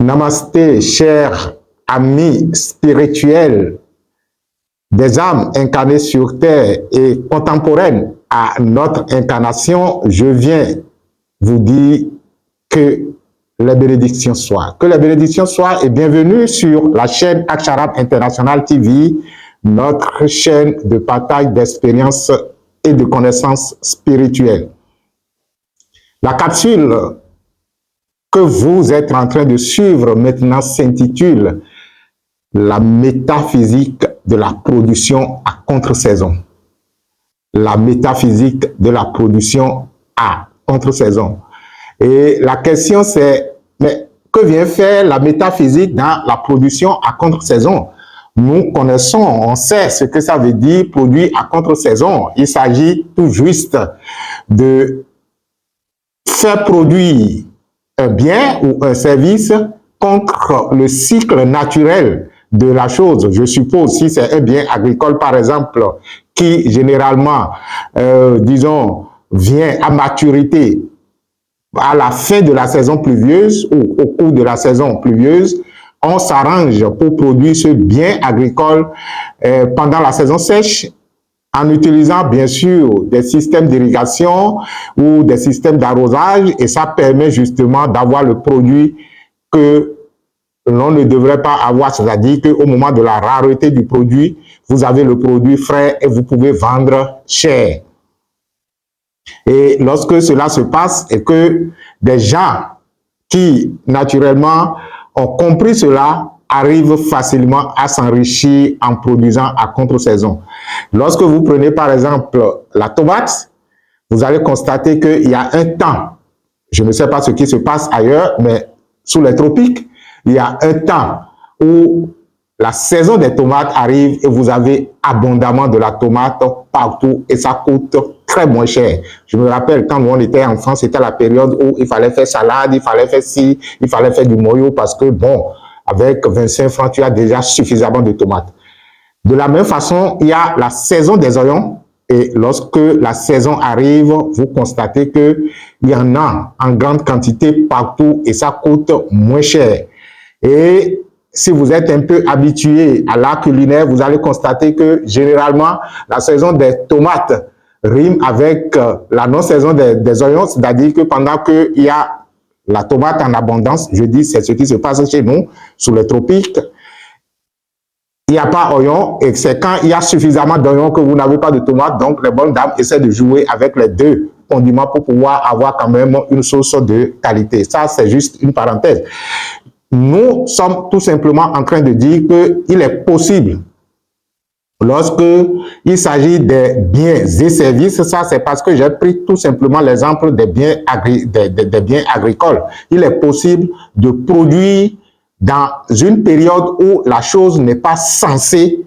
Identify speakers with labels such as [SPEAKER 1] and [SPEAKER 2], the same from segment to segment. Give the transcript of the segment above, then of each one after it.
[SPEAKER 1] Namasté, chers amis spirituels des âmes incarnées sur terre et contemporaines à notre incarnation, je viens vous dire que les bénédictions soient. Que les bénédictions soient et bienvenue sur la chaîne Aksharam International TV, notre chaîne de partage d'expériences et de connaissances spirituelles. La capsule que vous êtes en train de suivre maintenant s'intitule « La métaphysique de la production à contre-saison ». La métaphysique de la production à contre-saison. Et la question c'est, mais que vient faire la métaphysique dans la production à contre-saison? Nous connaissons, on sait ce que ça veut dire produit à contre-saison. Il s'agit tout juste de faire produire un bien ou un service contre le cycle naturel de la chose. Je suppose, si c'est un bien agricole, par exemple, qui généralement, disons, vient à maturité à la fin de la saison pluvieuse ou au cours de la saison pluvieuse, on s'arrange pour produire ce bien agricole pendant la saison sèche, en utilisant bien sûr des systèmes d'irrigation ou des systèmes d'arrosage, et ça permet justement d'avoir le produit que l'on ne devrait pas avoir, c'est-à-dire qu'au moment de la rareté du produit, vous avez le produit frais et vous pouvez vendre cher. Et lorsque cela se passe et que des gens qui naturellement ont compris cela arrivent facilement à s'enrichir en produisant à contre-saison. Lorsque vous prenez par exemple la tomate, vous allez constater qu'il y a un temps, je ne sais pas ce qui se passe ailleurs, mais sous les tropiques, il y a un temps où la saison des tomates arrive et vous avez abondamment de la tomate partout et ça coûte très moins cher. Je me rappelle quand on était en France, c'était la période où il fallait faire salade, il fallait faire ci, il fallait faire du moyo parce que bon, avec 25 francs, tu as déjà suffisamment de tomates. De la même façon, il y a la saison des oignons et lorsque la saison arrive, vous constatez qu'il y en a en grande quantité partout et ça coûte moins cher. Et si vous êtes un peu habitué à l'art culinaire, vous allez constater que généralement, la saison des tomates rime avec la non-saison des oignons, c'est-à-dire que pendant qu'il y a la tomate en abondance, je dis c'est ce qui se passe chez nous, sous les tropiques, il n'y a pas d'oignons et c'est quand il y a suffisamment d'oignons que vous n'avez pas de tomates, donc les bonnes dames essaient de jouer avec les deux condiments pour pouvoir avoir quand même une sauce de qualité. Ça, c'est juste une parenthèse. Nous sommes tout simplement en train de dire qu'il est possible, lorsque il s'agit des biens et services, ça c'est parce que j'ai pris tout simplement l'exemple des biens agricoles. Il est possible de produire dans une période où la chose n'est pas censée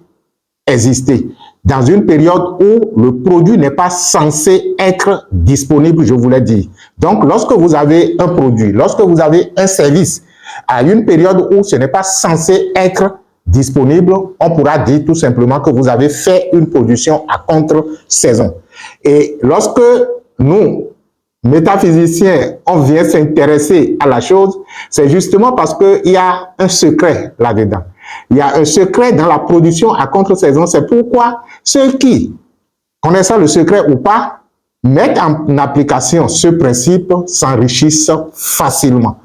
[SPEAKER 1] exister, dans une période où le produit n'est pas censé être disponible, je vous l'ai dit. Donc, lorsque vous avez un produit, lorsque vous avez un service, à une période où ce n'est pas censé être disponible, on pourra dire tout simplement que vous avez fait une production à contre-saison. Et lorsque nous, métaphysiciens, on vient s'intéresser à la chose, c'est justement parce qu'il y a un secret là-dedans. Il y a un secret dans la production à contre-saison. C'est pourquoi ceux qui, connaissant le secret ou pas, mettent en application ce principe s'enrichissent facilement.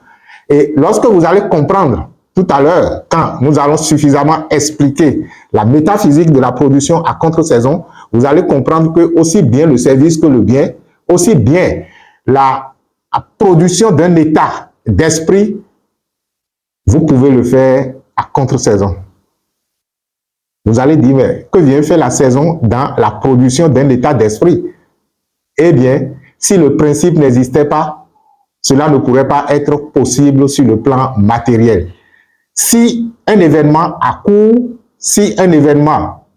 [SPEAKER 1] Et lorsque vous allez comprendre tout à l'heure, quand nous allons suffisamment expliquer la métaphysique de la production à contre-saison, vous allez comprendre que aussi bien le service que le bien, aussi bien la production d'un état d'esprit, vous pouvez le faire à contre-saison. Vous allez dire, mais que vient faire la saison dans la production d'un état d'esprit? Eh bien, si le principe n'existait pas, cela ne pourrait pas être possible sur le plan matériel. Si un événement accourt, si un événement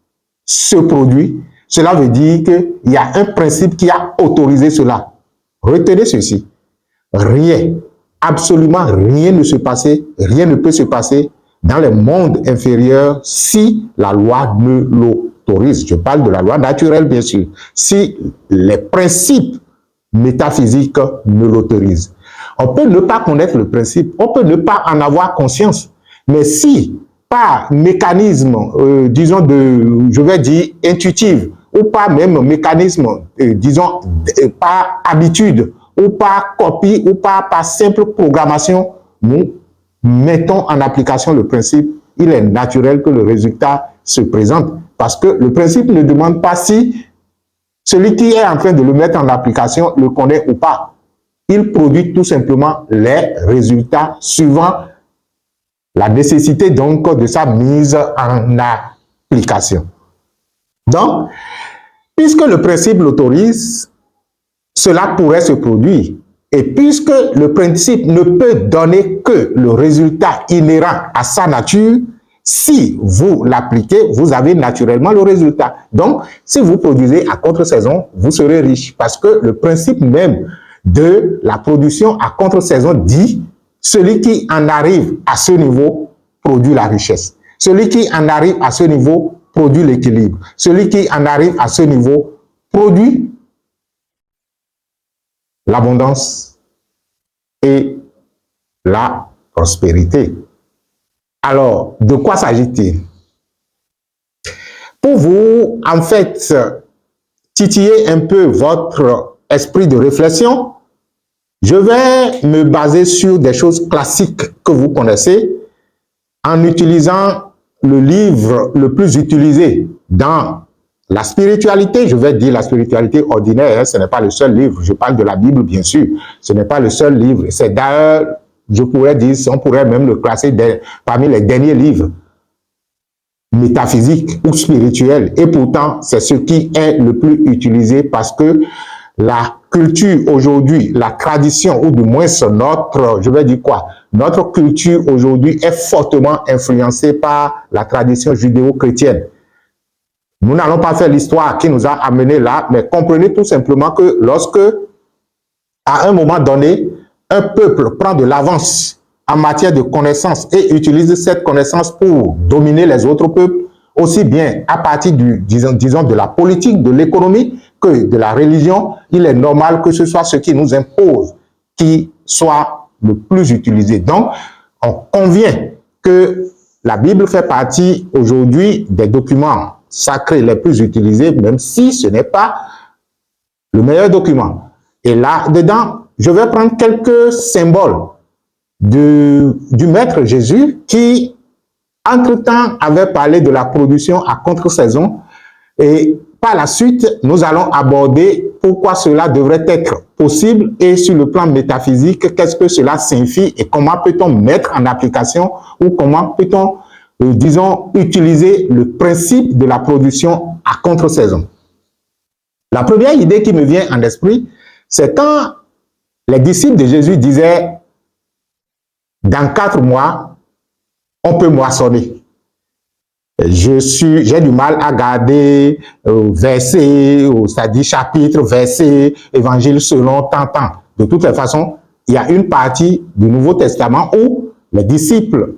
[SPEAKER 1] se produit, cela veut dire qu'il y a un principe qui a autorisé cela. Retenez ceci. Rien, absolument rien ne se passait, rien ne peut se passer dans les mondes inférieurs si la loi ne l'autorise. Je parle de la loi naturelle, bien sûr. Si les principes métaphysiques ne l'autorisent. On peut ne pas connaître le principe, on peut ne pas en avoir conscience, mais si par mécanisme, disons, je vais dire, intuitif, ou par même mécanisme, disons, par habitude, ou par copie, ou par simple programmation, nous mettons en application le principe, il est naturel que le résultat se présente. Parce que le principe ne demande pas si celui qui est en train de le mettre en application le connaît ou pas. Il produit tout simplement les résultats suivant la nécessité donc de sa mise en application. Donc, puisque le principe l'autorise, cela pourrait se produire. Et puisque le principe ne peut donner que le résultat inhérent à sa nature, si vous l'appliquez, vous avez naturellement le résultat. Donc, si vous produisez à contre-saison, vous serez riche. Parce que le principe même de la production à contre-saison dit, celui qui en arrive à ce niveau produit la richesse. Celui qui en arrive à ce niveau produit l'équilibre. Celui qui en arrive à ce niveau produit l'abondance et la prospérité. Alors, de quoi s'agit-il? Pour vous, en fait, titiller un peu votre esprit de réflexion, je vais me baser sur des choses classiques que vous connaissez en utilisant le livre le plus utilisé dans la spiritualité. Je vais dire la spiritualité ordinaire, hein, ce n'est pas le seul livre. Je parle de la Bible, bien sûr. Ce n'est pas le seul livre. C'est d'ailleurs, je pourrais dire, on pourrait même le classer parmi les derniers livres métaphysiques ou spirituels. Et pourtant, c'est ce qui est le plus utilisé parce que la culture aujourd'hui, la tradition, ou du moins notre, je vais dire quoi, notre culture aujourd'hui est fortement influencée par la tradition judéo-chrétienne. Nous n'allons pas faire l'histoire qui nous a amenés là, mais comprenez tout simplement que lorsque, à un moment donné, un peuple prend de l'avance en matière de connaissance et utilise cette connaissance pour dominer les autres peuples, aussi bien à partir disons, de la politique, de l'économie, que de la religion, il est normal que ce soit ce qui nous impose qui soit le plus utilisé. Donc, on convient que la Bible fait partie aujourd'hui des documents sacrés les plus utilisés, même si ce n'est pas le meilleur document. Et là-dedans, je vais prendre quelques symboles du Maître Jésus qui, entre-temps, avait parlé de la production à contre-saison. Et par la suite, nous allons aborder pourquoi cela devrait être possible et sur le plan métaphysique, qu'est-ce que cela signifie et comment peut-on mettre en application ou comment peut-on, disons, utiliser le principe de la production à contre-saison. La première idée qui me vient en esprit, c'est quand les disciples de Jésus disaient « Dans 4 mois, on peut moissonner ». J'ai du mal à garder verset, c'est-à-dire chapitre, verset, évangile selon tant. De toutes les façons, il y a une partie du Nouveau Testament où les disciples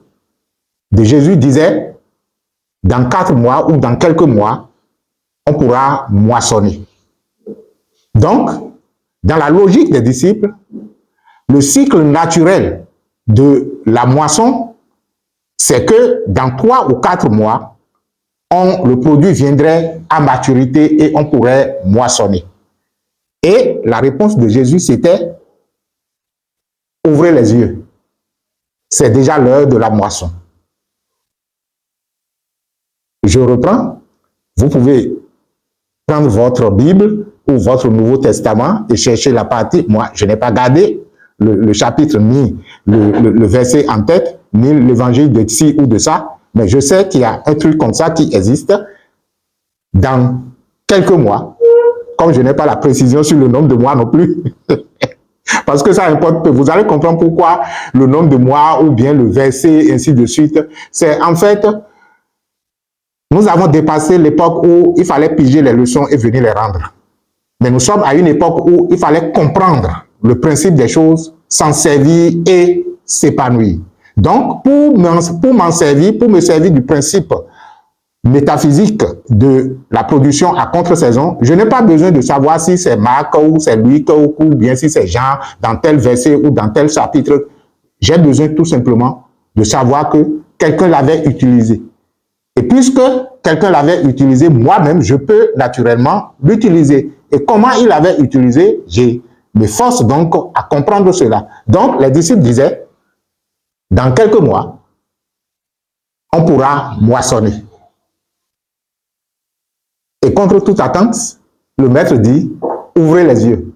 [SPEAKER 1] de Jésus disaient « Dans 4 mois ou dans quelques mois, on pourra moissonner ». Donc, dans la logique des disciples, le cycle naturel de la moisson, c'est que dans 3 ou 4 mois, le produit viendrait à maturité et on pourrait moissonner. Et la réponse de Jésus, c'était « Ouvrez les yeux, c'est déjà l'heure de la moisson ». Je reprends, vous pouvez prendre votre Bible ou votre Nouveau Testament et chercher la partie. Moi, je n'ai pas gardé le chapitre ni le verset en tête, ni l'évangile de ci ou de ça, mais je sais qu'il y a un truc comme ça qui existe. Dans quelques mois, comme je n'ai pas la précision sur le nombre de mois non plus, parce que ça importe peu, vous allez comprendre pourquoi le nombre de mois ou bien le verset, ainsi de suite. C'est en fait, nous avons dépassé l'époque où il fallait piger les leçons et venir les rendre. Mais nous sommes à une époque où il fallait comprendre le principe des choses, s'en servir et s'épanouir. Donc, pour me servir du principe métaphysique de la production à contre-saison, je n'ai pas besoin de savoir si c'est Marc ou c'est Luc ou bien si c'est Jean dans tel verset ou dans tel chapitre. J'ai besoin tout simplement de savoir que quelqu'un l'avait utilisé. Et puisque quelqu'un l'avait utilisé, moi-même, je peux naturellement l'utiliser. Et comment il l'avait utilisé, je m'efforce donc à comprendre cela. Donc, les disciples disaient, dans quelques mois, on pourra moissonner. Et contre toute attente, le maître dit, ouvrez les yeux.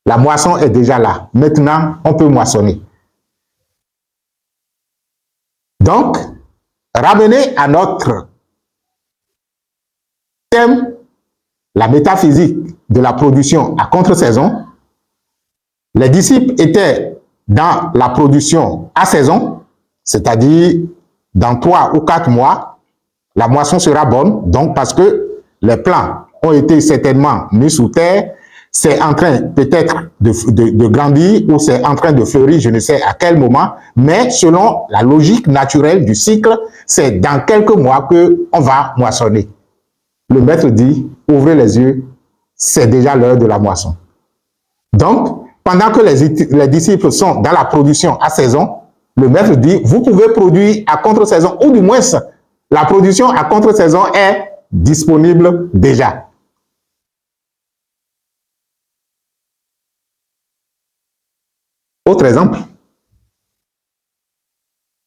[SPEAKER 1] La moisson est déjà là. Maintenant, on peut moissonner. Donc, ramener à notre thème, la métaphysique de la production à contre-saison, les disciples étaient dans la production à saison, c'est-à-dire dans 3 ou 4 mois, la moisson sera bonne, donc parce que les plants ont été certainement mis sous terre, c'est en train peut-être de grandir ou c'est en train de fleurir, je ne sais à quel moment, mais selon la logique naturelle du cycle, c'est dans quelques mois qu'on va moissonner. Le maître dit, ouvrez les yeux, c'est déjà l'heure de la moisson. Donc, pendant que les disciples sont dans la production à saison, le maître dit, vous pouvez produire à contre-saison, ou du moins, la production à contre-saison est disponible déjà. Autre exemple,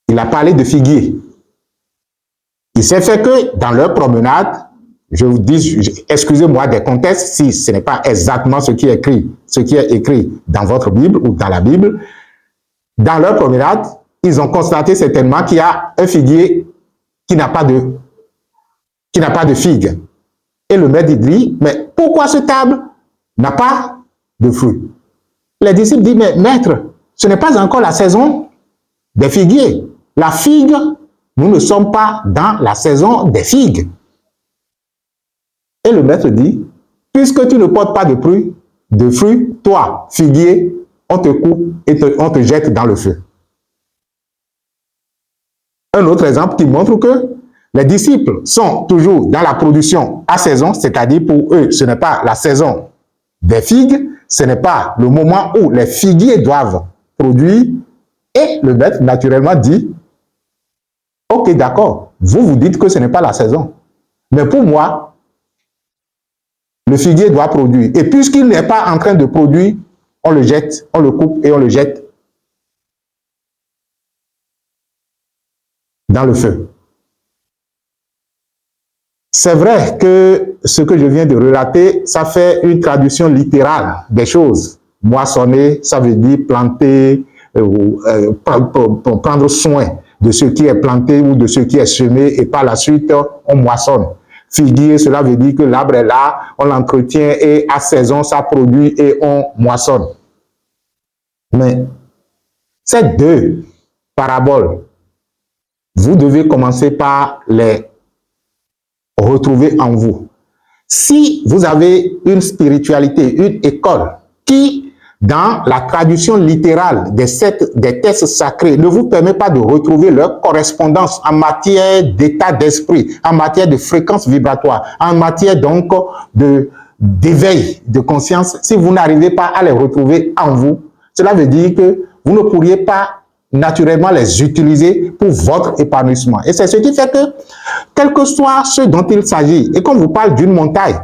[SPEAKER 1] il a parlé de figuier. Il s'est fait que dans leur promenade, je vous dis, excusez-moi des contextes si ce n'est pas exactement ce qui est écrit dans votre Bible ou dans la Bible. Dans leur promenade, ils ont constaté certainement qu'il y a un figuier qui n'a pas de figues. Et le maître dit, mais pourquoi cet arbre n'a pas de fruits? Les disciples disent, mais maître, ce n'est pas encore la saison des figuiers. La figue, nous ne sommes pas dans la saison des figues. Et le maître dit, puisque tu ne portes pas de fruits, toi, figuier, on te coupe et on te jette dans le feu. Un autre exemple qui montre que les disciples sont toujours dans la production à saison, c'est-à-dire pour eux, ce n'est pas la saison des figues, ce n'est pas le moment où les figuiers doivent produire. Et le maître, naturellement, dit, ok, d'accord, vous dites que ce n'est pas la saison. Mais pour moi, le figuier doit produire. Et puisqu'il n'est pas en train de produire, on le jette, on le coupe et on le jette dans le feu. C'est vrai que ce que je viens de relater, ça fait une traduction littérale des choses. Moissonner, ça veut dire planter, prendre soin de ce qui est planté ou de ce qui est semé et par la suite, on moissonne. Figuier, cela veut dire que l'arbre est là, on l'entretient et à saison, ça produit et on moissonne. Mais ces deux paraboles, vous devez commencer par les retrouver en vous. Si vous avez une spiritualité, une école qui, dans la traduction littérale des textes sacrés, ne vous permet pas de retrouver leur correspondance en matière d'état d'esprit, en matière de fréquence vibratoire, en matière donc d'éveil de conscience, si vous n'arrivez pas à les retrouver en vous, cela veut dire que vous ne pourriez pas naturellement les utiliser pour votre épanouissement. Et c'est ce qui fait que, quel que soit ce dont il s'agit, et qu'on vous parle d'une montagne,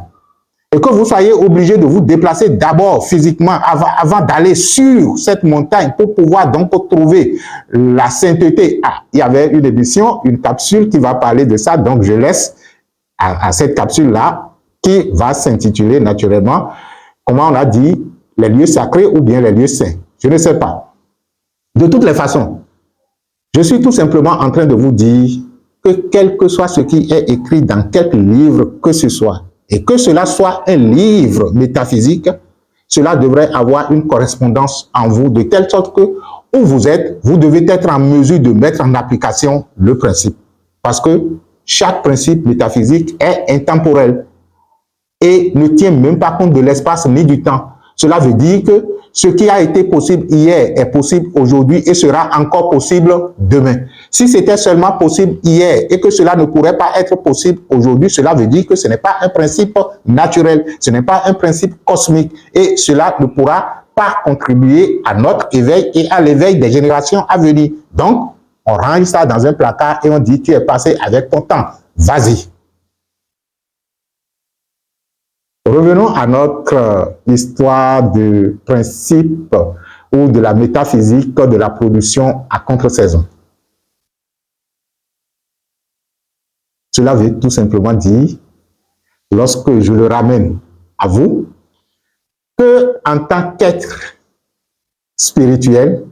[SPEAKER 1] et que vous soyez obligé de vous déplacer d'abord physiquement avant d'aller sur cette montagne pour pouvoir donc trouver la sainteté. Ah, il y avait une émission, une capsule qui va parler de ça, donc je laisse à cette capsule-là qui va s'intituler naturellement, comment on a dit, les lieux sacrés ou bien les lieux saints. Je ne sais pas. De toutes les façons, je suis tout simplement en train de vous dire que quel que soit ce qui est écrit dans quelque livre que ce soit, et que cela soit un livre métaphysique, cela devrait avoir une correspondance en vous, de telle sorte que où vous êtes, vous devez être en mesure de mettre en application le principe. Parce que chaque principe métaphysique est intemporel et ne tient même pas compte de l'espace ni du temps. Cela veut dire que ce qui a été possible hier est possible aujourd'hui et sera encore possible demain. Si c'était seulement possible hier et que cela ne pourrait pas être possible aujourd'hui, cela veut dire que ce n'est pas un principe naturel, ce n'est pas un principe cosmique et cela ne pourra pas contribuer à notre éveil et à l'éveil des générations à venir. Donc, on range ça dans un placard et on dit tu es passé avec ton temps, vas-y. Revenons à notre histoire de principe ou de la métaphysique de la production à contre-saison. Cela veut tout simplement dire, lorsque je le ramène à vous, que en tant qu'être spirituel,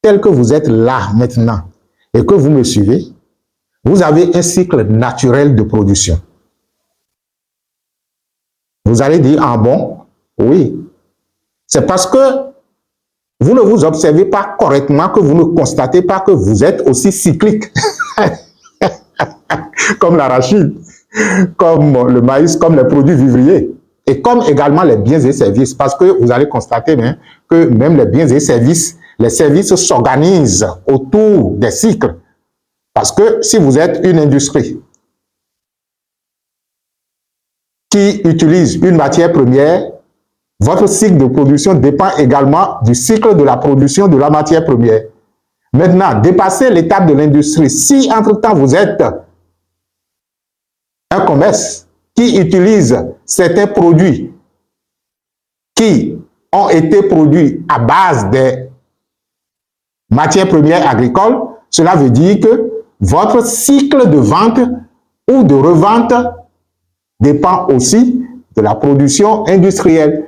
[SPEAKER 1] tel que vous êtes là maintenant et que vous me suivez, vous avez un cycle naturel de production. Vous allez dire, ah bon, oui. C'est parce que vous ne vous observez pas correctement que vous ne constatez pas que vous êtes aussi cyclique. Comme l'arachide, comme le maïs, comme les produits vivriers. Et comme également les biens et services. Parce que vous allez constater que même les biens et services, les services s'organisent autour des cycles. Parce que si vous êtes une industrie qui utilise une matière première, votre cycle de production dépend également du cycle de la production de la matière première. Maintenant, dépassez l'étape de l'industrie. Si entre-temps vous êtes un commerce qui utilise certains produits qui ont été produits à base des matières premières agricoles, cela veut dire que votre cycle de vente ou de revente dépend aussi de la production industrielle.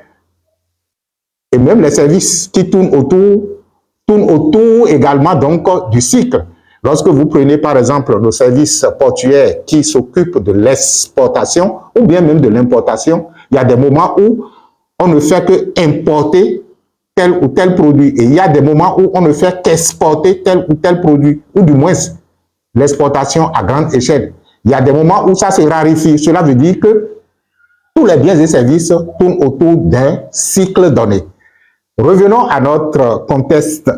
[SPEAKER 1] Et même les services qui tournent autour également donc du cycle. Lorsque vous prenez par exemple le service portuaire qui s'occupe de l'exportation ou bien même de l'importation, il y a des moments où on ne fait que importer tel ou tel produit et il y a des moments où on ne fait qu'exporter tel ou tel produit ou du moins l'exportation à grande échelle. Il y a des moments où ça se raréfie. Cela veut dire que tous les biens et services tournent autour d'un cycle donné. Revenons à notre contexte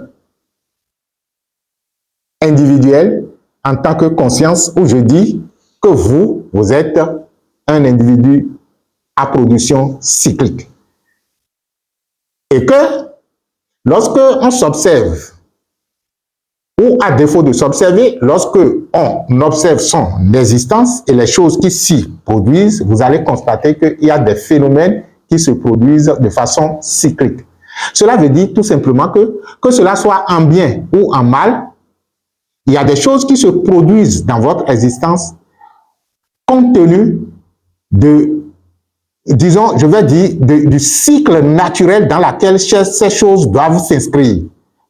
[SPEAKER 1] individuel en tant que conscience où je dis que vous êtes un individu à production cyclique. Et que lorsque on s'observe, ou à défaut de s'observer, lorsque on observe son existence et les choses qui s'y produisent, vous allez constater qu'il y a des phénomènes qui se produisent de façon cyclique. Cela veut dire tout simplement que cela soit en bien ou en mal, il y a des choses qui se produisent dans votre existence compte tenu de, disons, je vais dire, du cycle naturel dans lequel ces choses doivent s'inscrire.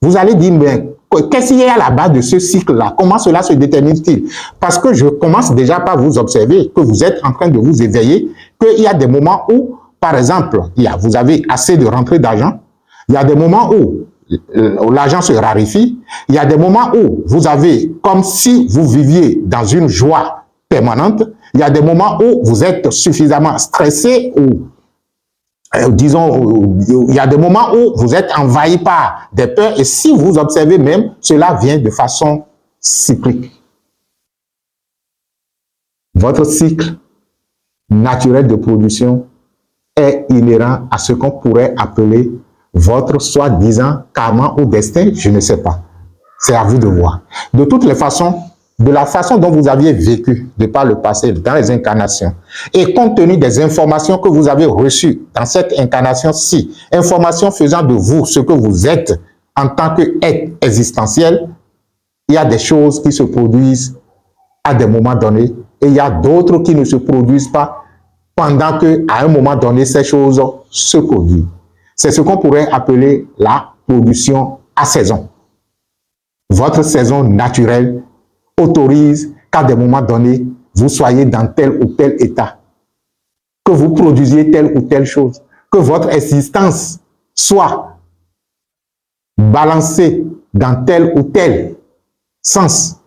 [SPEAKER 1] Vous allez dire, mais qu'est-ce qu'il y a à la base de ce cycle-là? Comment cela se détermine-t-il? Parce que je commence déjà par vous observer que vous êtes en train de vous éveiller, qu'il y a des moments où, par exemple, vous avez assez de rentrée d'argent, il y a des moments où l'argent se raréfie, il y a des moments où vous avez comme si vous viviez dans une joie permanente, il y a des moments où vous êtes suffisamment stressé ou disons, il y a des moments où vous êtes envahi par des peurs et si vous observez même, cela vient de façon cyclique. Votre cycle naturel de production est inhérent à ce qu'on pourrait appeler votre soi-disant karma ou destin, je ne sais pas. C'est à vous de voir. De toutes les façons, de la façon dont vous aviez vécu de par le passé, dans les incarnations, et compte tenu des informations que vous avez reçues dans cette incarnation-ci, informations faisant de vous ce que vous êtes en tant qu'être existentiel, il y a des choses qui se produisent à des moments donnés et il y a d'autres qui ne se produisent pas pendant qu'à un moment donné, ces choses se produisent. C'est ce qu'on pourrait appeler la production à saison. Votre saison naturelle autorise qu'à des moments donnés, vous soyez dans tel ou tel état, que vous produisiez telle ou telle chose, que votre existence soit balancée dans tel ou tel sens.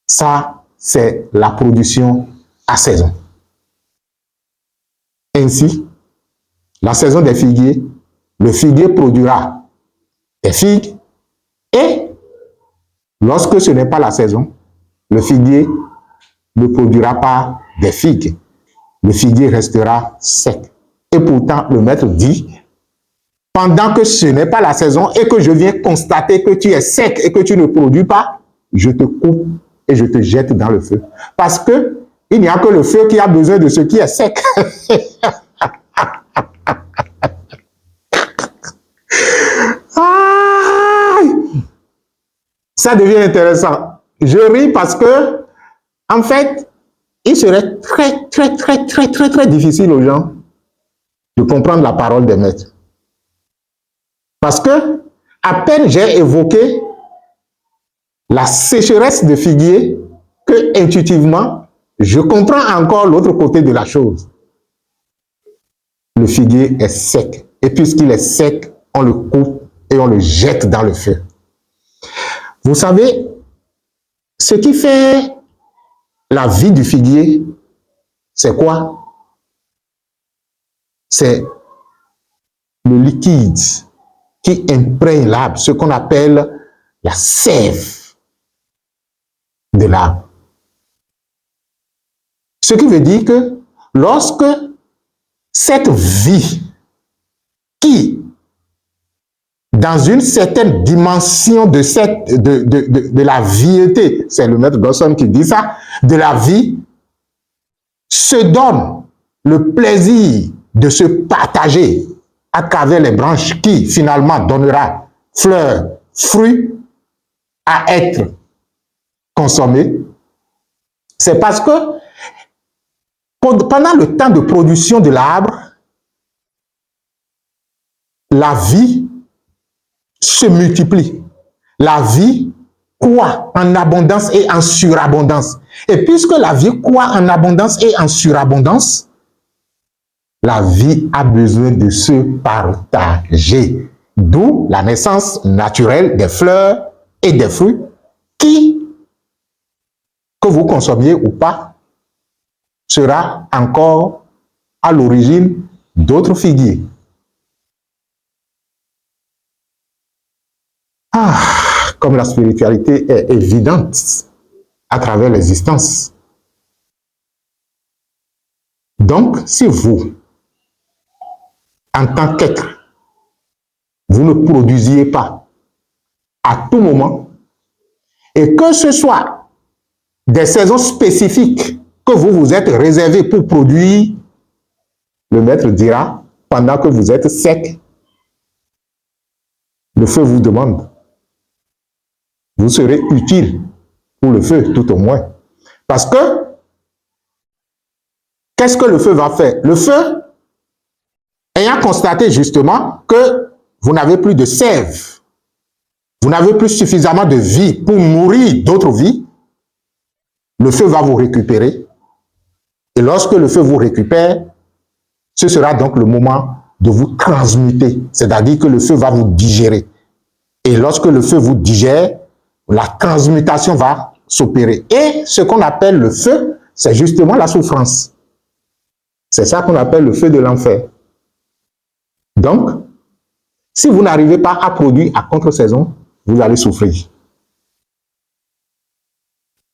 [SPEAKER 1] Ça, c'est la production à saison. Ainsi, la saison des figuiers, le figuier produira des figues et lorsque ce n'est pas la saison, le figuier ne produira pas des figues. Le figuier restera sec. Et pourtant, le maître dit, pendant que ce n'est pas la saison et que je viens constater que tu es sec et que tu ne produis pas, je te coupe et je te jette dans le feu. Parce que il n'y a que le feu qui a besoin de ce qui est sec. Ça devient intéressant. Je ris parce que, en fait, il serait très difficile aux gens de comprendre la parole des maîtres. Parce que, à peine j'ai évoqué la sécheresse de figuier, que intuitivement, je comprends encore l'autre côté de la chose. Le figuier est sec. Et puisqu'il est sec, on le coupe et on le jette dans le feu. Vous savez, ce qui fait la vie du figuier, c'est quoi? C'est le liquide qui imprègne l'arbre, ce qu'on appelle la sève de l'arbre. Ce qui veut dire que lorsque cette vie qui, dans une certaine dimension de la viété, c'est le maître Dawson qui dit ça, de la vie, se donne le plaisir de se partager à travers les branches qui finalement donnera fleurs, fruits à être consommés, c'est parce que pendant le temps de production de l'arbre, la vie se multiplie. La vie croît en abondance et en surabondance. Et puisque la vie croît en abondance et en surabondance, la vie a besoin de se partager. D'où la naissance naturelle des fleurs et des fruits qui, que vous consommiez ou pas, sera encore à l'origine d'autres figuiers. Comme la spiritualité est évidente à travers l'existence. Donc, si vous, en tant qu'être, vous ne produisiez pas à tout moment, et que ce soit des saisons spécifiques que vous vous êtes réservés pour produire, le maître dira, pendant que vous êtes sec, le feu vous demande. Vous serez utile pour le feu, tout au moins. Parce que, qu'est-ce que le feu va faire? Le feu, ayant constaté justement que vous n'avez plus de sève, vous n'avez plus suffisamment de vie pour nourrir d'autres vies, le feu va vous récupérer. Et lorsque le feu vous récupère, ce sera donc le moment de vous transmuter. C'est-à-dire que le feu va vous digérer. Et lorsque le feu vous digère, la transmutation va s'opérer. Et ce qu'on appelle le feu, c'est justement la souffrance. C'est ça qu'on appelle le feu de l'enfer. Donc, si vous n'arrivez pas à produire à contre-saison, vous allez souffrir.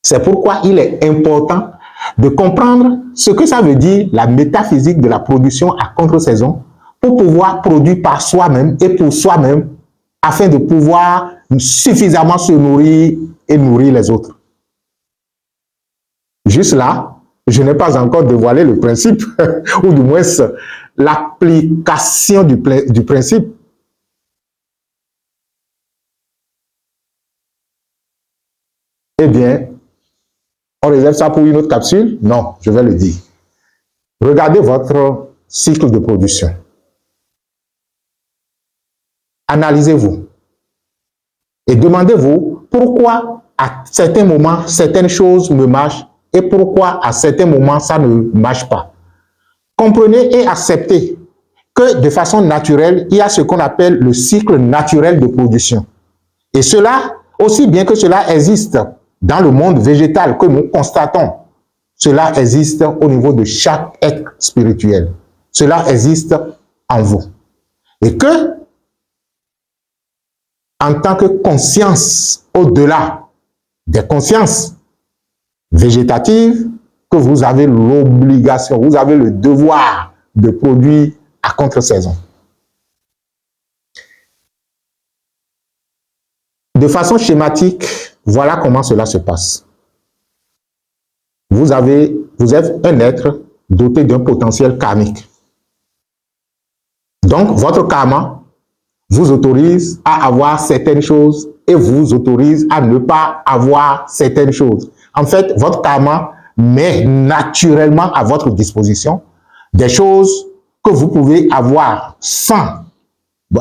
[SPEAKER 1] C'est pourquoi il est important de comprendre ce que ça veut dire la métaphysique de la production à contre-saison pour pouvoir produire par soi-même et pour soi-même afin de pouvoir suffisamment se nourrir et nourrir les autres. Juste là, je n'ai pas encore dévoilé le principe, ou du moins l'application du principe. Eh bien, on réserve ça pour une autre capsule? Non, je vais le dire. Regardez votre cycle de production. Analysez-vous et demandez-vous pourquoi à certains moments, certaines choses me marchent et pourquoi à certains moments, ça ne marche pas. Comprenez et acceptez que de façon naturelle, il y a ce qu'on appelle le cycle naturel de production. Et cela, aussi bien que cela existe dans le monde végétal que nous constatons, cela existe au niveau de chaque être spirituel. Cela existe en vous. Et que, en tant que conscience au-delà des consciences végétatives que vous avez l'obligation, vous avez le devoir de produire à contre-saison. De façon schématique, voilà comment cela se passe. Vous êtes un être doté d'un potentiel karmique. Donc, votre karma vous autorise à avoir certaines choses et vous autorise à ne pas avoir certaines choses. En fait, votre karma met naturellement à votre disposition des choses que vous pouvez avoir sans,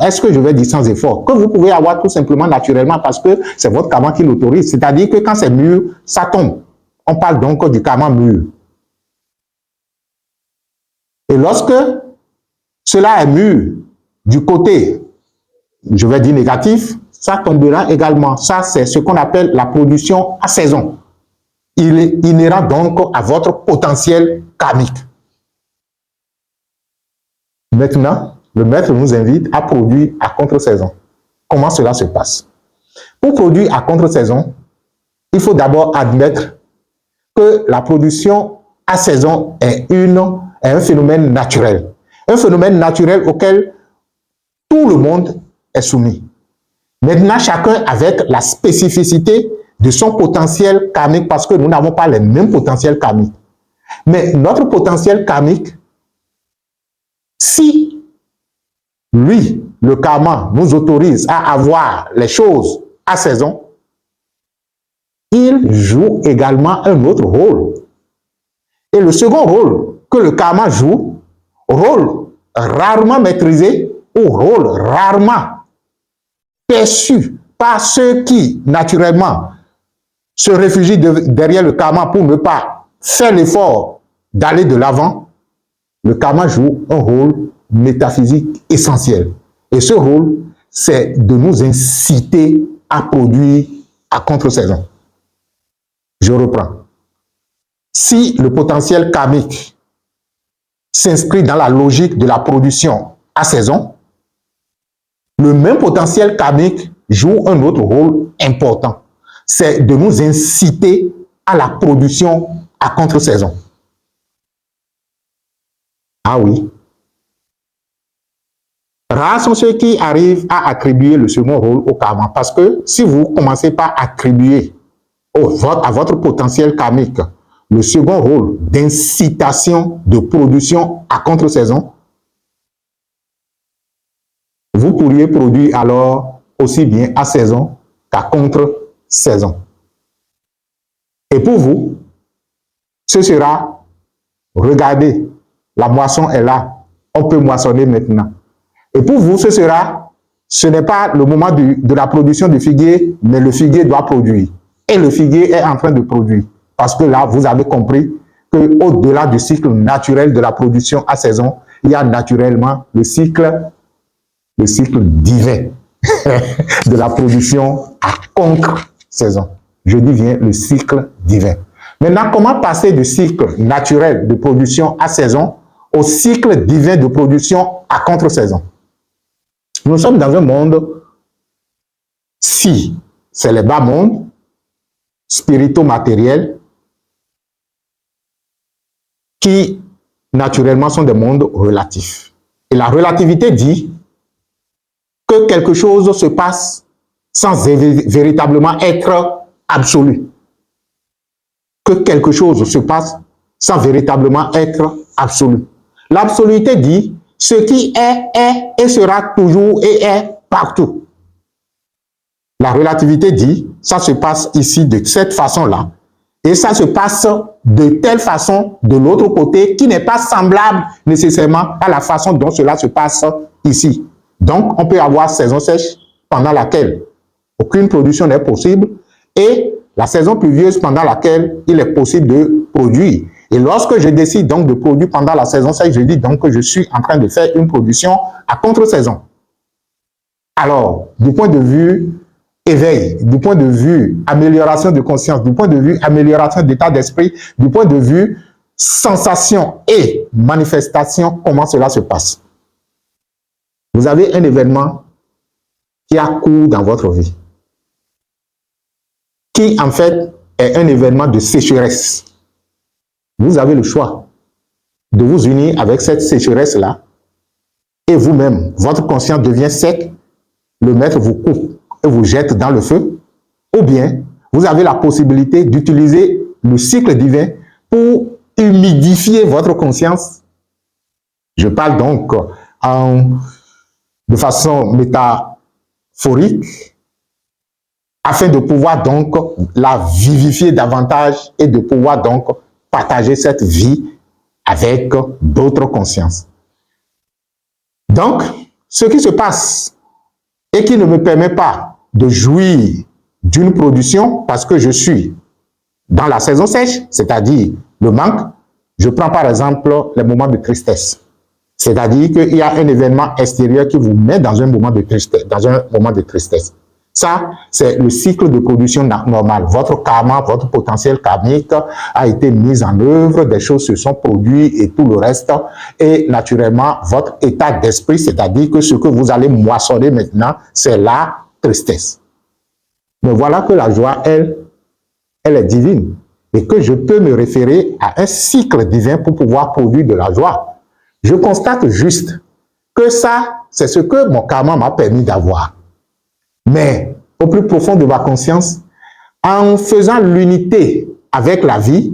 [SPEAKER 1] est-ce que je vais dire sans effort, que vous pouvez avoir tout simplement naturellement parce que c'est votre karma qui l'autorise. C'est-à-dire que quand c'est mûr, ça tombe. On parle donc du karma mûr. Et lorsque cela est mûr du côté, je vais dire négatif, ça tombera également. Ça, c'est ce qu'on appelle la production à saison. Il est inhérent donc à votre potentiel karmique. Maintenant, le maître nous invite à produire à contre-saison. Comment cela se passe? Pour produire à contre-saison, il faut d'abord admettre que la production à saison est un phénomène naturel. Un phénomène naturel auquel tout le monde est soumis. Maintenant, chacun avec la spécificité de son potentiel karmique, parce que nous n'avons pas les mêmes potentiels karmiques. Mais notre potentiel karmique, si lui, le karma, nous autorise à avoir les choses à saison, il joue également un autre rôle. Et le second rôle que le karma joue, rôle rarement maîtrisé ou rôle rarement perçu par ceux qui, naturellement, se réfugient derrière le karma pour ne pas faire l'effort d'aller de l'avant, le karma joue un rôle métaphysique essentiel. Et ce rôle, c'est de nous inciter à produire à contre-saison. Je reprends. Si le potentiel karmique s'inscrit dans la logique de la production à saison, le même potentiel karmique joue un autre rôle important. C'est de nous inciter à la production à contre-saison. Ah oui. Rares sont ceux qui arrivent à attribuer le second rôle au karma. Parce que si vous commencez par attribuer à votre potentiel karmique le second rôle d'incitation de production à contre-saison, vous pourriez produire alors aussi bien à saison qu'à contre-saison. Et pour vous, ce sera, regardez, la moisson est là, on peut moissonner maintenant. Et pour vous, ce n'est pas le moment de la production du figuier, mais le figuier doit produire. Et le figuier est en train de produire. Parce que là, vous avez compris qu'au-delà du cycle naturel de la production à saison, il y a naturellement le cycle divin de la production à contre-saison. Je dis bien le cycle divin. Maintenant, comment passer du cycle naturel de production à saison au cycle divin de production à contre-saison? Nous sommes dans un monde, si c'est les bas mondes, spirito-matériels, qui naturellement sont des mondes relatifs. Et la relativité dit que quelque chose se passe sans véritablement être absolu. Que quelque chose se passe sans véritablement être absolu. L'absoluité dit ce qui est et sera toujours et est partout. La relativité dit ça se passe ici de cette façon-là et ça se passe de telle façon de l'autre côté qui n'est pas semblable nécessairement à la façon dont cela se passe ici. Donc, on peut avoir saison sèche pendant laquelle aucune production n'est possible et la saison pluvieuse pendant laquelle il est possible de produire. Et lorsque je décide donc de produire pendant la saison sèche, je dis donc que je suis en train de faire une production à contre-saison. Alors, du point de vue éveil, du point de vue amélioration de conscience, du point de vue amélioration d'état d'esprit, du point de vue sensation et manifestation, comment cela se passe? Vous avez un événement qui a cours dans votre vie, qui en fait est un événement de sécheresse. Vous avez le choix de vous unir avec cette sécheresse-là et vous-même, votre conscience devient sec, le maître vous coupe et vous jette dans le feu, ou bien vous avez la possibilité d'utiliser le cycle divin pour humidifier votre conscience. Je parle donc de façon métaphorique, afin de pouvoir donc la vivifier davantage et de pouvoir donc partager cette vie avec d'autres consciences. Donc, ce qui se passe et qui ne me permet pas de jouir d'une production parce que je suis dans la saison sèche, c'est-à-dire le manque, je prends par exemple les moments de tristesse. C'est-à-dire qu'il y a un événement extérieur qui vous met dans un moment de tristesse. Ça, c'est le cycle de production normal. Votre karma, votre potentiel karmique a été mis en œuvre, des choses se sont produites et tout le reste. Et naturellement, votre état d'esprit, c'est-à-dire que ce que vous allez moissonner maintenant, c'est la tristesse. Mais voilà que la joie, elle est divine. Et que je peux me référer à un cycle divin pour pouvoir produire de la joie. Je constate juste que ça, c'est ce que mon karma m'a permis d'avoir. Mais au plus profond de ma conscience, en faisant l'unité avec la vie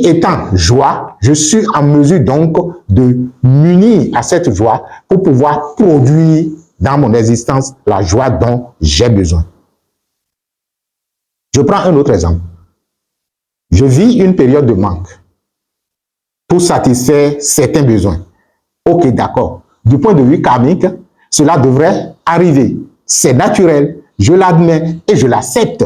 [SPEAKER 1] étant joie, je suis en mesure donc de m'unir à cette joie pour pouvoir produire dans mon existence la joie dont j'ai besoin. Je prends un autre exemple. Je vis une période de manque pour satisfaire certains besoins. Ok, d'accord. Du point de vue karmique, cela devrait arriver. C'est naturel, je l'admets et je l'accepte.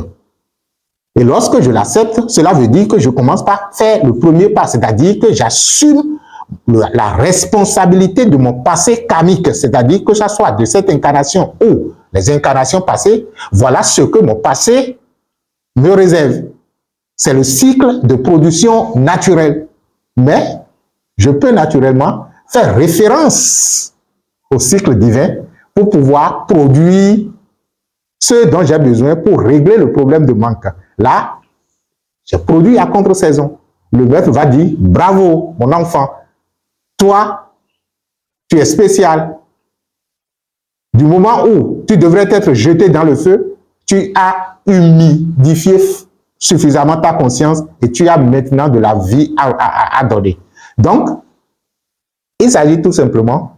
[SPEAKER 1] Et lorsque je l'accepte, cela veut dire que je commence par faire le premier pas, c'est-à-dire que j'assume la responsabilité de mon passé karmique, c'est-à-dire que ça soit de cette incarnation ou les incarnations passées, voilà ce que mon passé me réserve. C'est le cycle de production naturelle. Mais je peux naturellement faire référence au cycle divin pour pouvoir produire ce dont j'ai besoin pour régler le problème de manque. Là, j'ai produit à contre-saison. Le maître va dire, bravo, mon enfant, toi, tu es spécial. Du moment où tu devrais être jeté dans le feu, tu as humidifié suffisamment ta conscience et tu as maintenant de la vie à donner. Donc, il s'agit tout simplement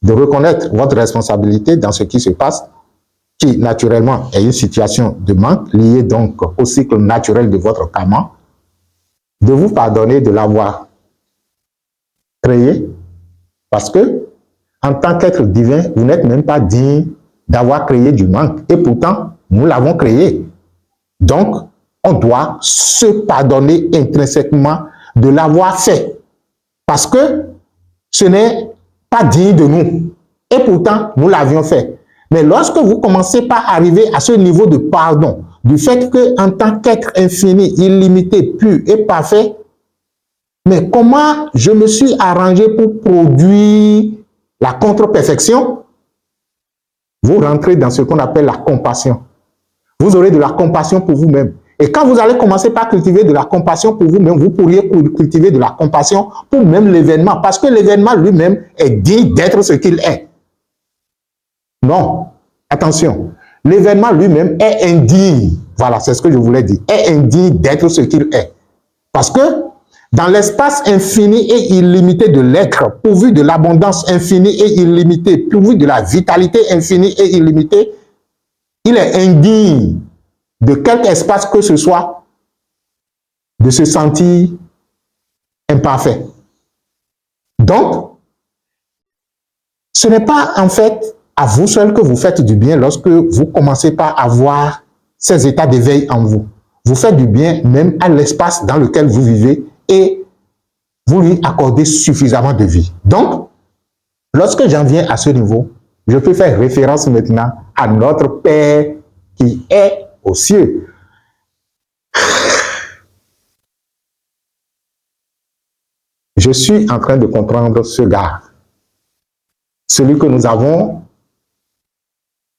[SPEAKER 1] de reconnaître votre responsabilité dans ce qui se passe, qui naturellement est une situation de manque, liée donc au cycle naturel de votre karma, de vous pardonner de l'avoir créé, parce que, en tant qu'être divin, vous n'êtes même pas digne d'avoir créé du manque, et pourtant, nous l'avons créé. Donc, on doit se pardonner intrinsèquement de l'avoir fait, parce que ce n'est pas digne de nous, et pourtant, nous l'avions fait. Mais lorsque vous commencez par arriver à ce niveau de pardon, du fait que en tant qu'être infini, illimité, pur et parfait, mais comment je me suis arrangé pour produire la contre-perfection? Vous rentrez dans ce qu'on appelle la compassion. Vous aurez de la compassion pour vous-même. Et quand vous allez commencer par cultiver de la compassion pour vous-même, vous pourriez cultiver de la compassion pour même l'événement, parce que l'événement lui-même est digne d'être ce qu'il est. Non, attention, l'événement lui-même est indigne, voilà, c'est ce que je voulais dire, est indigne d'être ce qu'il est. Parce que dans l'espace infini et illimité de l'être, pourvu de l'abondance infinie et illimitée, pourvu de la vitalité infinie et illimitée, il est indigne de quelque espace que ce soit de se sentir imparfait. Donc, ce n'est pas en fait à vous seul que vous faites du bien lorsque vous commencez par avoir ces états d'éveil en vous. Vous faites du bien même à l'espace dans lequel vous vivez et vous lui accordez suffisamment de vie. Donc, lorsque j'en viens à ce niveau, je peux faire référence maintenant à notre Père qui est aux cieux. Je suis en train de comprendre ce gars, celui que nous avons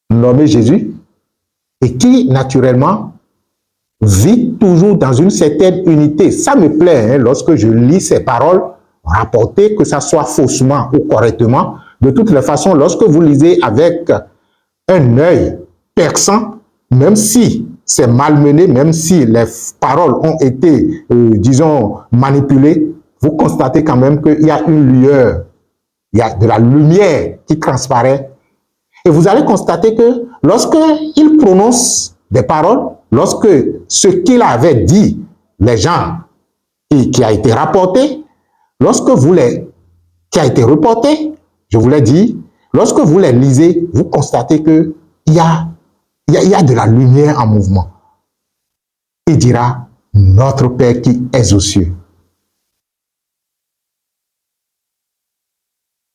[SPEAKER 1] nommé Jésus, et qui, naturellement, vit toujours dans une certaine unité. Ça me plaît, hein, lorsque je lis ces paroles rapportées, que ça soit faussement ou correctement. De toutes les façons, lorsque vous lisez avec un œil perçant, même si c'est malmené, même si les paroles ont été, disons, manipulées, vous constatez quand même qu'il y a une lueur, il y a de la lumière qui transparaît. Et vous allez constater que lorsqu'il prononce des paroles, lorsque ce qu'il avait dit, les gens, qui a été rapporté, lorsque vous les, qui a été reporté, je vous l'ai dit, lorsque vous les lisez, vous constatez qu'il y a de la lumière en mouvement. Il dira, notre Père qui es aux cieux,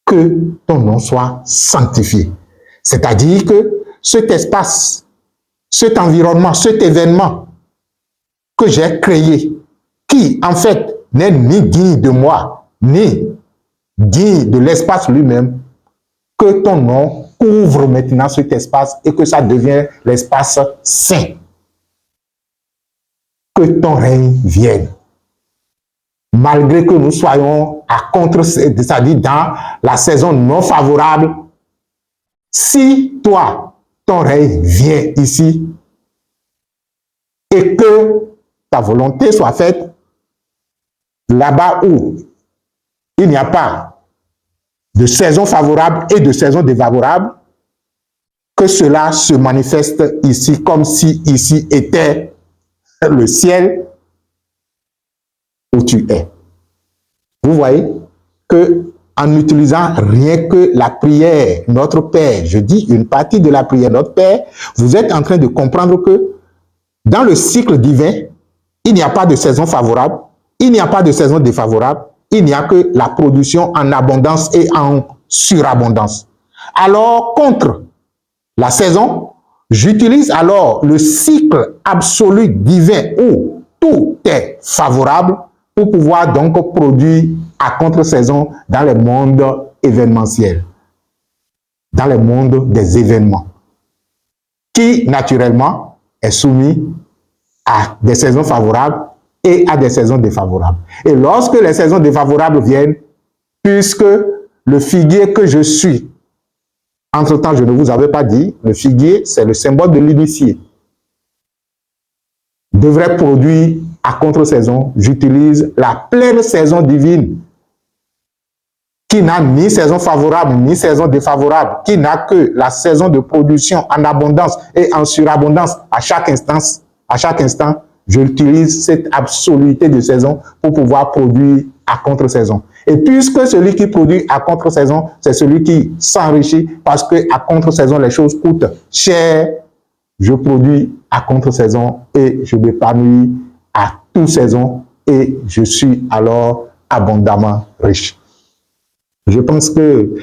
[SPEAKER 1] que ton nom soit sanctifié. C'est-à-dire que cet espace, cet environnement, cet événement que j'ai créé, qui en fait n'est ni digne de moi, ni digne de l'espace lui-même, que ton nom couvre maintenant cet espace et que ça devient l'espace saint. Que ton règne vienne. Malgré que nous soyons à contre, c'est-à-dire dans la saison non favorable, si toi, ton règne vient ici et que ta volonté soit faite là-bas où il n'y a pas de saison favorable et de saison défavorable, que cela se manifeste ici comme si ici était le ciel où tu es. Vous voyez que en utilisant rien que la prière, notre Père, je dis une partie de la prière, notre Père, vous êtes en train de comprendre que dans le cycle divin, il n'y a pas de saison favorable, il n'y a pas de saison défavorable, il n'y a que la production en abondance et en surabondance. Alors, contre la saison, j'utilise alors le cycle absolu divin où tout est favorable pour pouvoir donc produire à contre-saison dans le monde événementiel, dans le monde des événements, qui naturellement est soumis à des saisons favorables et à des saisons défavorables. Et lorsque les saisons défavorables viennent, puisque le figuier que je suis, entre-temps, je ne vous avais pas dit, le figuier, c'est le symbole de l'initié, devrait produire à contre-saison, j'utilise la pleine saison divine, qui n'a ni saison favorable, ni saison défavorable, qui n'a que la saison de production en abondance et en surabondance à chaque instant, j'utilise cette absoluité de saison pour pouvoir produire à contre-saison. Et puisque celui qui produit à contre-saison, c'est celui qui s'enrichit parce qu'à contre-saison, les choses coûtent cher, je produis à contre-saison et je m'épanouis à toute saison et je suis alors abondamment riche. Je pense que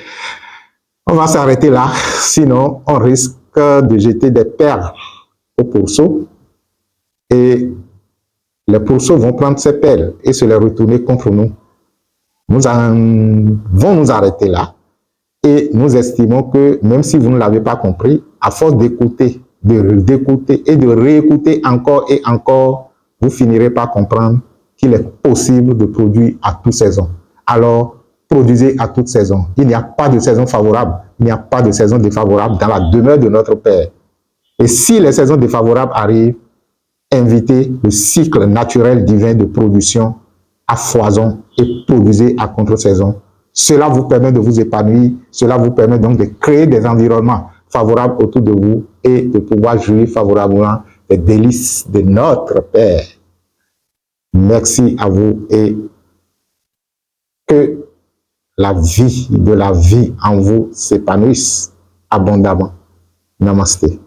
[SPEAKER 1] on va s'arrêter là, sinon on risque de jeter des perles au pourceau et les pourceaux vont prendre ces perles et se les retourner contre nous. Nous vont nous arrêter là et nous estimons que même si vous ne l'avez pas compris, à force d'écouter, d'écouter et de réécouter encore et encore, vous finirez par comprendre qu'il est possible de produire à toute saison. Alors, produisez à toute saison. Il n'y a pas de saison favorable, il n'y a pas de saison défavorable dans la demeure de notre Père. Et si les saisons défavorables arrivent, invitez le cycle naturel divin de production à foison et produisez à contre-saison. Cela vous permet de vous épanouir, cela vous permet donc de créer des environnements favorables autour de vous et de pouvoir jouir favorablement des délices de notre Père. Merci à vous et que la vie en vous s'épanouisse abondamment. Namasté.